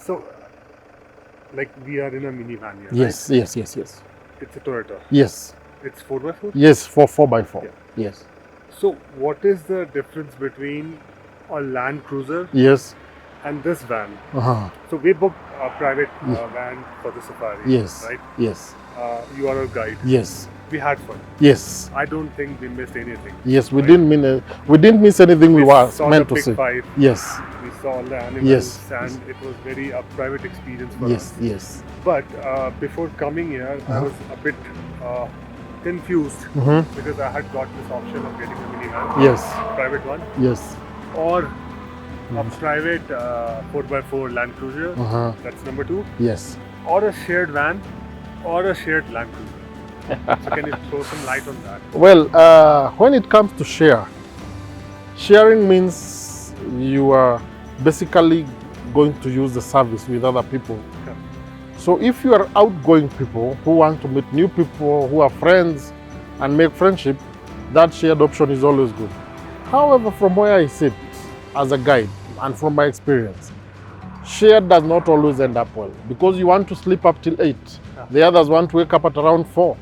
So, like we are in a minivan here. Yes, Right? yes. It's a Toyota. Yes. It's 4x4. Yes, for 4x4. Yeah. Yes. So, what is the difference between a Landcruiser Yes. and this van? Uh-huh. So, we booked a private van for the safari. Yes. Right? Yes. You are a guide. Yes. We had fun. Yes. I don't think we missed anything. Yes, we Right? didn't miss anything we were saw meant the to big see. five. Yes. We saw all the animals, Yes. and it was very a private experience for Yes. us. Yes. But before coming here, I was a bit confused Mm-hmm. because I had got this option of getting a minivan, Yes. private one, Yes. or a private 4x4 Landcruiser. Uh-huh. That's number 2, Yes. or a shared van, or a shared Landcruiser. So can you throw some light on that? Well, when it comes to sharing means you are basically going to use the service with other people. Okay. So if you are outgoing people who want to meet new people, who are friends and make friendship, that shared option is always good. However, from where I sit as a guide and from my experience, shared does not always end up well because you want to sleep up till 8. The others want to wake up at around 4.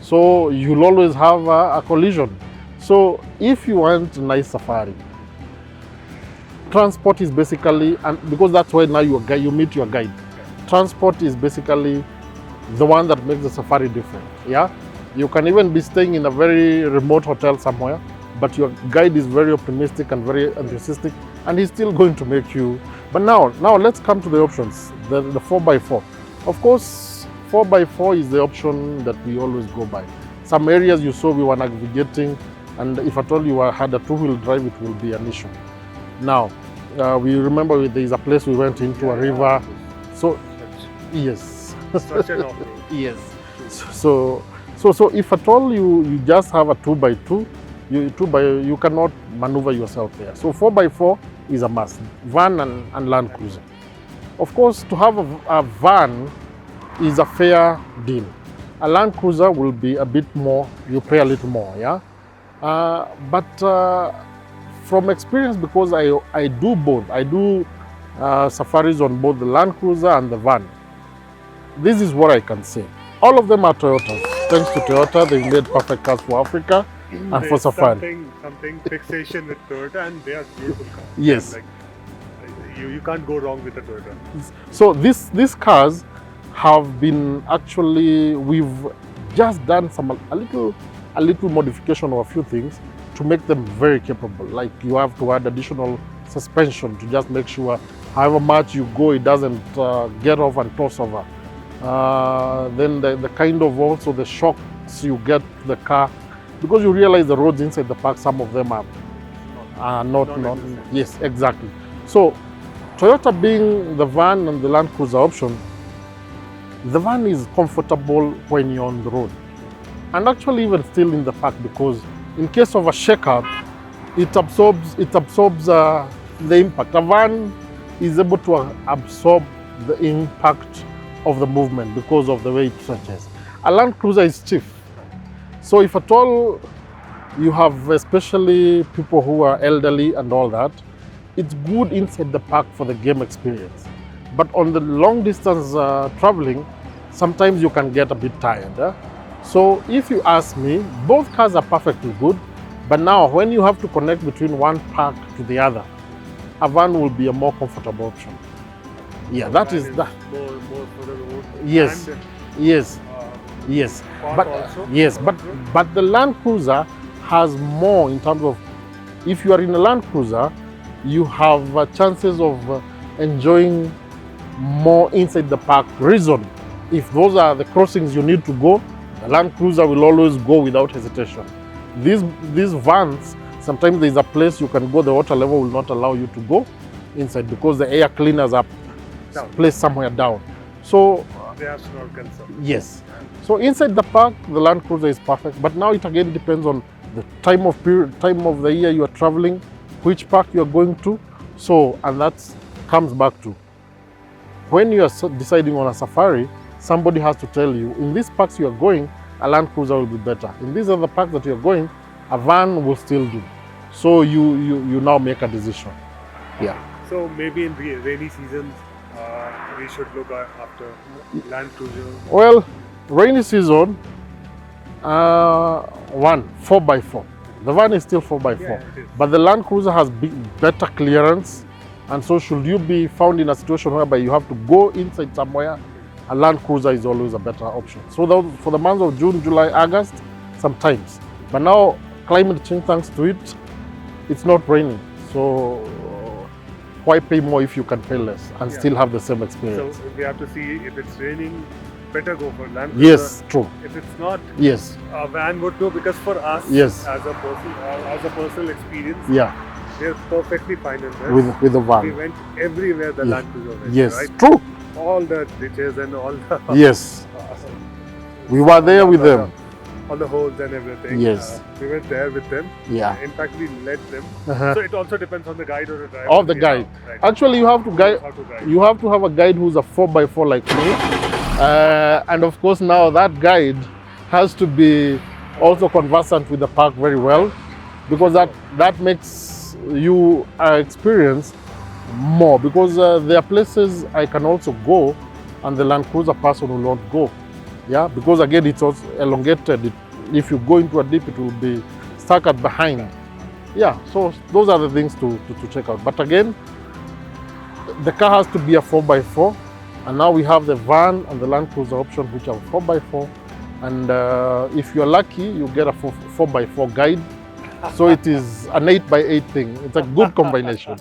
So you'll always have a collision. So if you want a nice safari, transport is basically, and because that's why now you meet your guide. Transport is basically the one that makes the safari different. Yeah, you can even be staying in a very remote hotel somewhere, but your guide is very optimistic and very enthusiastic, and he's still going to make you. But now let's come to the options. The 4x4. Of course, 4x4 is the option that we always go by. Some areas you saw we were navigating, and if at all you had a 2-wheel drive, it will be an issue. Now, we remember there is a place we went into, a river. So, yes. Such an off-road. Yes. So if at all you just have a 2x2, you cannot maneuver yourself there. So 4x4 is a must, van and Landcruiser. Of course, to have a van is a fair deal. A Landcruiser will be a bit more, you pay a little more, yeah? But from experience, because I do both, I do safaris on both the Landcruiser and the van. This is what I can say. All of them are Toyotas. Thanks to Toyota, they made perfect cars for Africa and for There's safari. something fixation with Toyota, and they are beautiful cars. Yes. Like, you can't go wrong with a Toyota. So these cars have been actually, we've just done a little modification of a few things to make them very capable. Like you have to add additional suspension to just make sure however much you go, it doesn't get off and toss over. Then the kind of also the shocks you get to the car, because you realize the roads inside the park, some of them are not. Yes, exactly. So Toyota being the van and the Landcruiser option, the van is comfortable when you're on the road, and actually even still in the park, because in case of a shake-up, it absorbs the impact. A van is able to absorb the impact of the movement because of the way it stretches. A Landcruiser is stiff. So if at all you have especially people who are elderly and all that, it's good inside the park for the game experience. But on the long distance traveling, sometimes you can get a bit tired. So if you ask me, both cars are perfectly good, but now when you have to connect between one park to the other, a van will be a more comfortable option. Yeah, that is that. More for the road. Yes, And, yes, yes. park But also. yes, but the Landcruiser has more in terms of, if you are in a Landcruiser, you have chances of enjoying more inside the park. Reason, if those are the crossings you need to go, the Landcruiser will always go without hesitation. These vans, sometimes there is a place you can go, the water level will not allow you to go inside because the air cleaners are placed somewhere down. So They have snorkels. yes. So inside the park, the Landcruiser is perfect. But now it again depends on the time of the year you are traveling, which park you are going to. So, and that comes back to when you are deciding on a safari, somebody has to tell you, in these parks you are going, a Landcruiser will be better. In these other parks that you are going, a van will still do. So you now make a decision. Yeah. So maybe in rainy seasons, we should look after Landcruiser? Well, rainy season, 4x4. The van is still 4x4, Yeah, it is. but the Landcruiser has better clearance, and so should you be found in a situation whereby you have to go inside somewhere, a Landcruiser is always a better option. So for the months of June, July, August, sometimes. But now climate change, thanks to it, it's not raining. So why pay more if you can pay less and still have the same experience? So we have to see if it's raining, better go for Landcruiser. Yes, true. If it's not, Yes. a van would do, because for us, Yes. as a personal experience, Yeah. we're perfectly fine in this. With the We van. went everywhere the Yes. Landcruiser went, Yes, right? true. All the ditches and all the Yes. We were there with them. all the holes and everything. Yes. We went there with them. Yeah. In fact, we led them. Uh-huh. So it also depends on the guide or the driver. Of the guide. Right. Actually, you have to guide. How to guide. You have to have a guide who's a 4x4 like me, and of course now that guide has to be also conversant with the park very well, because that makes you experience more. Because there are places I can also go, and the Landcruiser person will not go. Yeah, because again it's also elongated. If you go into a dip, it will be stuck at behind. Yeah, so those are the things to check out. But again, the car has to be a 4x4, and now we have the van and the Landcruiser option, which are 4x4. And if you're lucky, you get a 4x4 guide. So it is an 8x8 thing. It's a good combination.